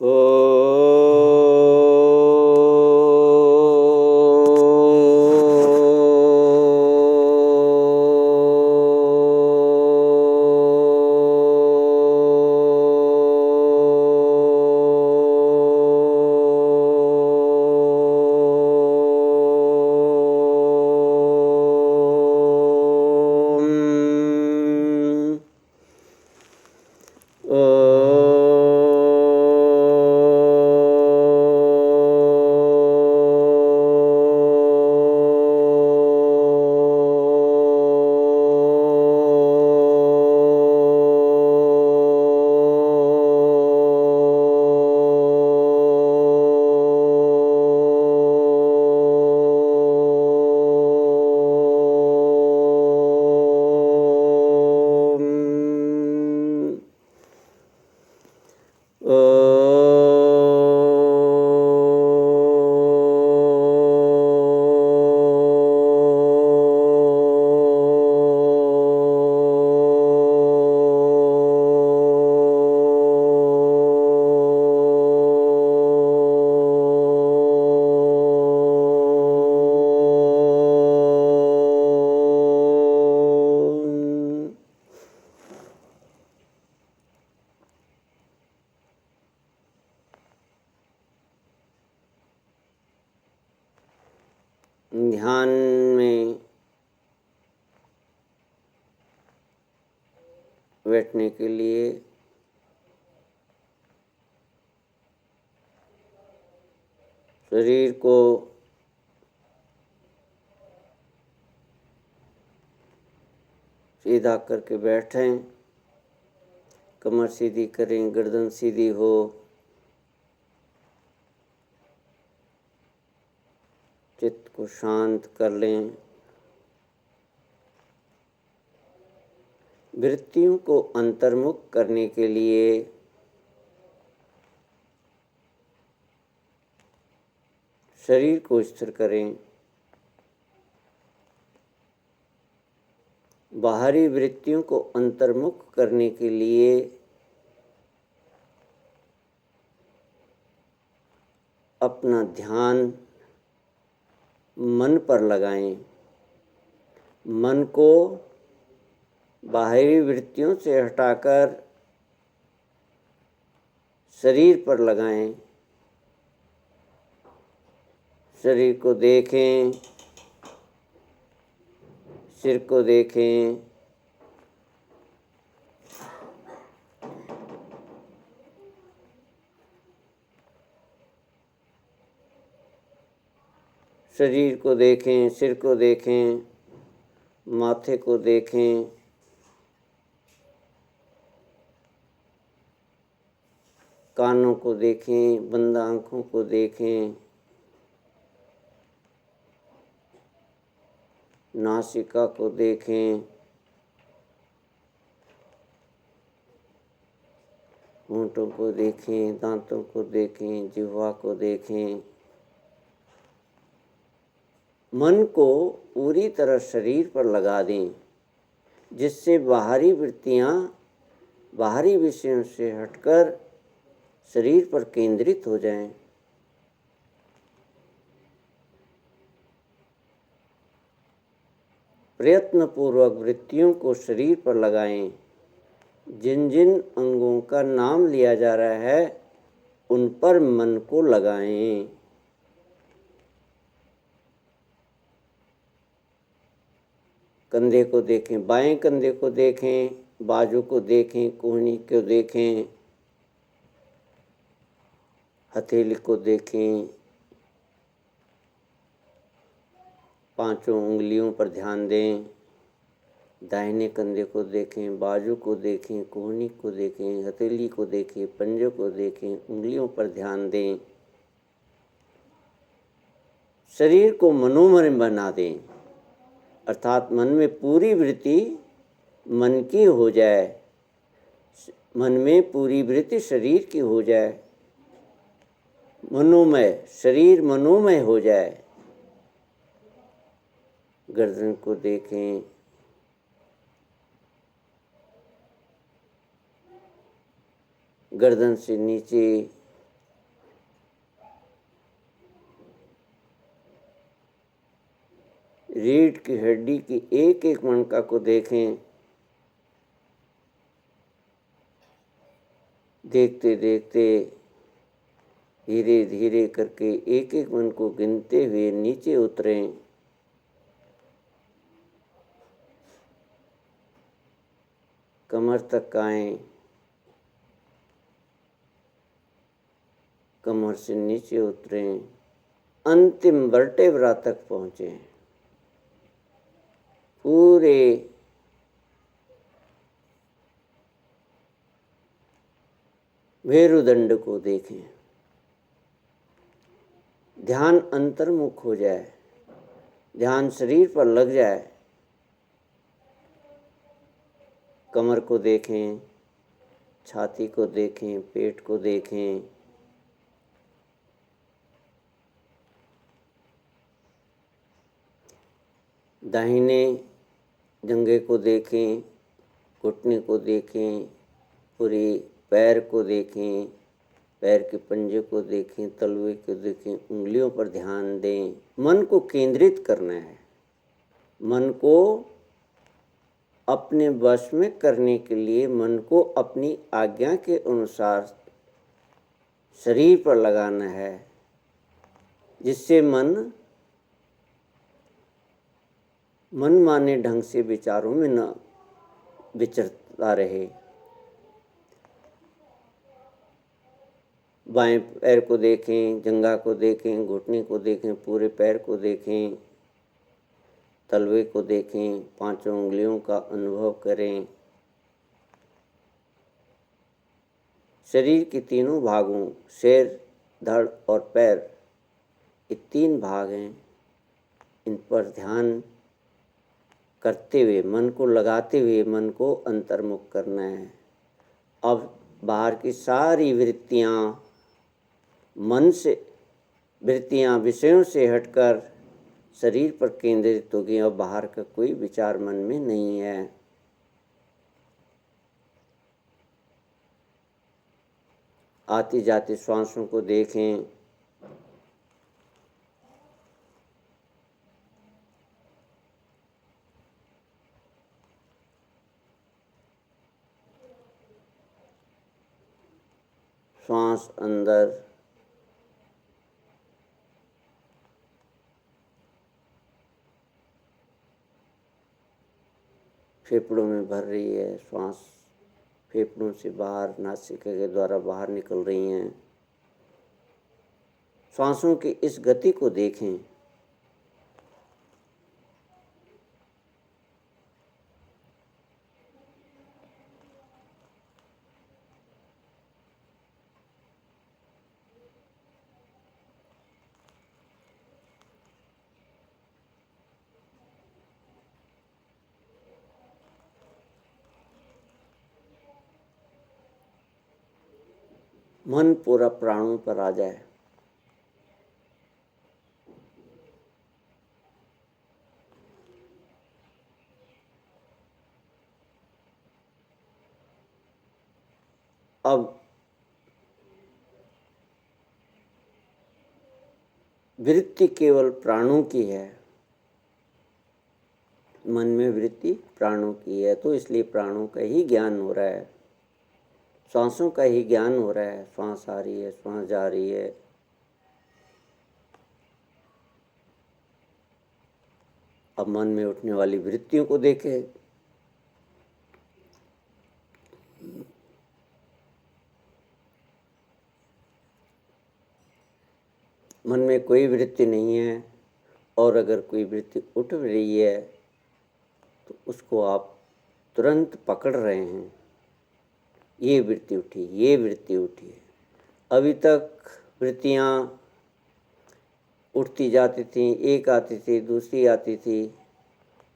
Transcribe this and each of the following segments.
ओ ध्यान में बैठने के लिए शरीर को सीधा करके बैठें, कमर सीधी करें, गर्दन सीधी हो, चित्त को शांत कर लें। वृत्तियों को अंतर्मुख करने के लिए शरीर को स्थिर करें। बाहरी वृत्तियों को अंतर्मुख करने के लिए अपना ध्यान मन पर लगाएं। मन को बाहरी वृत्तियों से हटाकर शरीर पर लगाएं। शरीर को देखें, सिर को देखें, शरीर को देखें, सिर को देखें, माथे को देखें, कानों को देखें, बंद आँखों को देखें, नासिका को देखें, होंठों को देखें, दांतों को देखें, जिह्वा को देखें। मन को पूरी तरह शरीर पर लगा दें, जिससे बाहरी वृत्तियाँ बाहरी विषयों से हटकर शरीर पर केंद्रित हो जाएं। प्रयत्नपूर्वक वृत्तियों को शरीर पर लगाएं। जिन जिन अंगों का नाम लिया जा रहा है उन पर मन को लगाएं। कंधे को देखें, बाएं कंधे को देखें, बाजू को देखें, कोहनी को देखें, हथेली को देखें, पांचों उंगलियों पर ध्यान दें। दाहिने कंधे को देखें, बाजू को देखें, कोहनी को देखें, हथेली को देखें, पंजे को देखें, उंगलियों पर ध्यान दें। शरीर को मनोमय बना दें, अर्थात मन में पूरी वृत्ति मन की हो जाए, मन में पूरी वृत्ति शरीर की हो जाए, मनोमय, शरीर मनोमय हो जाए। गर्दन को देखें, गर्दन से नीचे रीढ़ की हड्डी की एक एक मणका को देखें। देखते देखते धीरे धीरे करके एक एक मन को गिनते हुए नीचे उतरें। कमर तक आएं, कमर से नीचे उतरें, अंतिम वर्टेब्रा तक पहुँचें। पूरे मेरुदंड को देखें। ध्यान अंतर्मुख हो जाए, ध्यान शरीर पर लग जाए। कमर को देखें, छाती को देखें, पेट को देखें। दाहिने जंघे को देखें, घुटने को देखें, पूरे पैर को देखें, पैर के पंजे को देखें, तलवे को देखें, उंगलियों पर ध्यान दें। मन को केंद्रित करना है। मन को अपने वश में करने के लिए मन को अपनी आज्ञा के अनुसार शरीर पर लगाना है, जिससे मन मनमाने ढंग से विचारों में न विचरता रहे। बाएं पैर को देखें, जंघा को देखें, घुटने को देखें, पूरे पैर को देखें, तलवे को देखें, पांचों उंगलियों का अनुभव करें। शरीर के तीनों भागों, सिर, धड़ और पैर, ये तीन भाग हैं। इन पर ध्यान करते हुए, मन को लगाते हुए मन को अंतर्मुख करना है। अब बाहर की सारी वृत्तियाँ विषयों से हटकर शरीर पर केंद्रित हो गई। अब बाहर का कोई विचार मन में नहीं है। आती जाती श्वासों को देखें। श्वास अंदर, फेफड़ों में भर रही है, श्वास फेफड़ों से बाहर नासिका के द्वारा बाहर निकल रही हैं। श्वासों की इस गति को देखें। मन पूरा प्राणों पर आ जाए। अब वृत्ति केवल प्राणों की है। मन में वृत्ति प्राणों की है, तो इसलिए प्राणों का ही ज्ञान हो रहा है, श्वासों का ही ज्ञान हो रहा है। श्वास आ रही है, श्वास जा रही है। अब मन में उठने वाली वृत्तियों को देखें। मन में कोई वृत्ति नहीं है, और अगर कोई वृत्ति उठ रही है तो उसको आप तुरंत पकड़ रहे हैं। ये वृत्ति उठी, ये वृत्ति उठी। अभी तक वृत्तियाँ उठती जाती थीं, एक आती थी, दूसरी आती थी,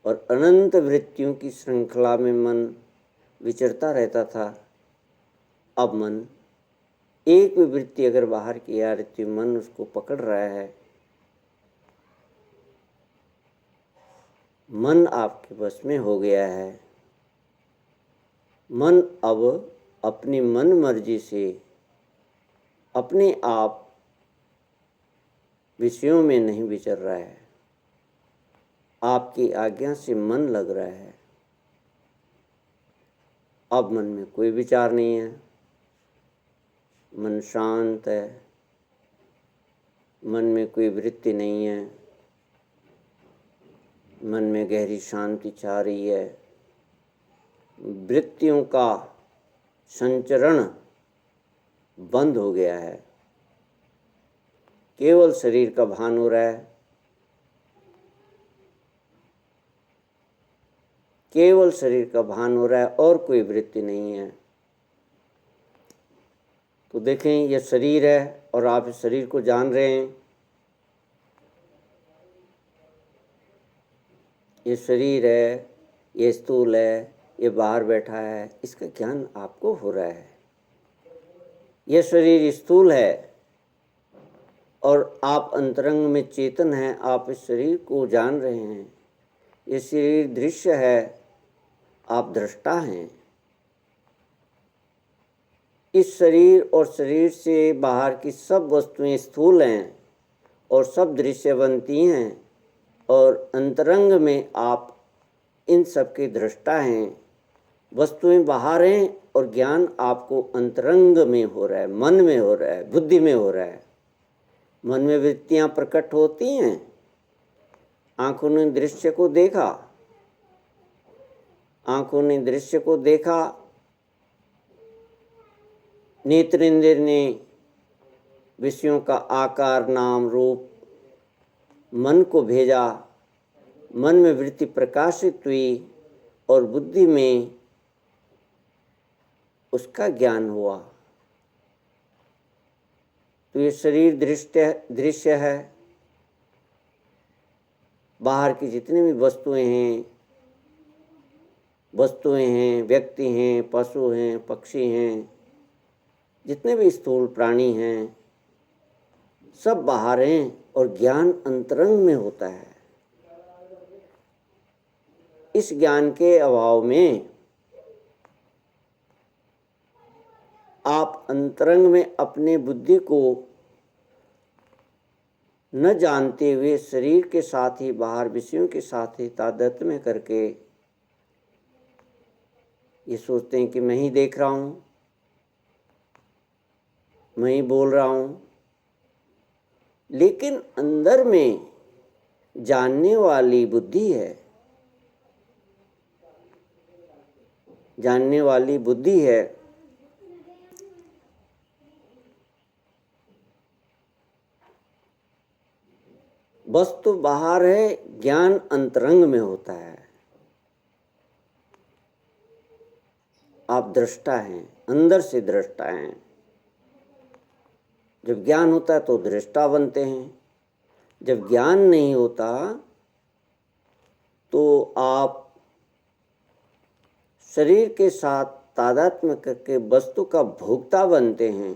और अनंत वृत्तियों की श्रृंखला में मन विचरता रहता था। अब मन एक भी वृत्ति अगर बाहर की आ रही थी, मन उसको पकड़ रहा है। मन आपके वश में हो गया है। मन अब अपनी मन मर्जी से अपने आप विषयों में नहीं विचर रहा है। आपकी आज्ञा से मन लग रहा है। अब मन में कोई विचार नहीं है, मन शांत है, मन में कोई वृत्ति नहीं है, मन में गहरी शांति छा रही है। वृत्तियों का संचरण बंद हो गया है, केवल शरीर का भान हो रहा है, केवल शरीर का भान हो रहा है और कोई वृत्ति नहीं है। तो देखें, यह शरीर है और आप इस शरीर को जान रहे हैं। ये शरीर है, ये स्थूल है, ये बाहर बैठा है, इसका ज्ञान आपको हो रहा है। यह शरीर स्थूल है और आप अंतरंग में चेतन हैं, आप इस शरीर को जान रहे हैं। ये शरीर दृश्य है, आप दृष्टा हैं। इस शरीर और शरीर से बाहर की सब वस्तुएं स्थूल हैं और सब दृश्यवंती हैं, और अंतरंग में आप इन सब के दृष्टा हैं। वस्तुएं बाहर हैं और ज्ञान आपको अंतरंग में हो रहा है, मन में हो रहा है, बुद्धि में हो रहा है। मन में वृत्तियां प्रकट होती हैं। आंखों ने दृश्य को देखा, आंखों ने दृश्य को देखा, नेत्रेंद्र ने विषयों का आकार, नाम, रूप मन को भेजा, मन में वृत्ति प्रकाशित हुई और बुद्धि में उसका ज्ञान हुआ। तो ये शरीर दृश्य है। बाहर की जितनी भी वस्तुएं हैं, व्यक्ति हैं, पशु हैं, पक्षी हैं, जितने भी स्थूल प्राणी हैं, सब बाहर हैं और ज्ञान अंतरंग में होता है। इस ज्ञान के अभाव में आप अंतरंग में अपने बुद्धि को न जानते हुए शरीर के साथ ही, बाहर विषयों के साथ ही तादात्म्य में करके ये सोचते हैं कि मैं ही देख रहा हूँ, मैं ही बोल रहा हूँ। लेकिन अंदर में जानने वाली बुद्धि है, जानने वाली बुद्धि है। वस्तु बाहर है, ज्ञान अंतरंग में होता है। आप दृष्टा हैं, अंदर से दृष्टा हैं। जब ज्ञान होता है तो दृष्टा बनते हैं। जब ज्ञान नहीं होता तो आप शरीर के साथ तादात्म्य करके वस्तु का भोक्ता बनते हैं।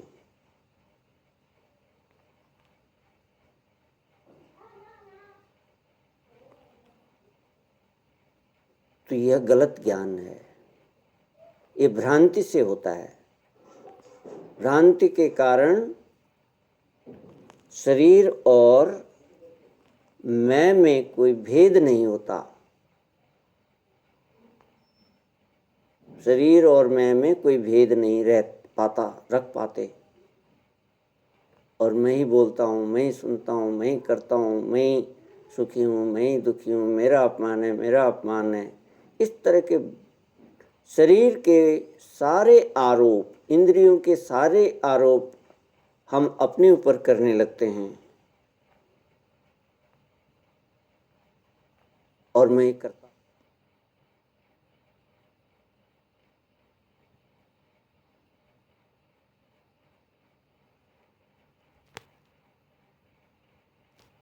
तो यह गलत ज्ञान है, ये भ्रांति से होता है। भ्रांति के कारण शरीर और मैं में कोई भेद नहीं होता। शरीर और मैं में कोई भेद नहीं रख पाते। और मैं ही बोलता हूँ, मैं ही सुनता हूँ, मैं ही करता हूँ, मैं ही सुखी हूँ, मैं ही दुखी हूँ, मेरा अपमान है, मेरा अपमान है। इस तरह के शरीर के सारे आरोप, इंद्रियों के सारे आरोप हम अपने ऊपर करने लगते हैं। और मैं करता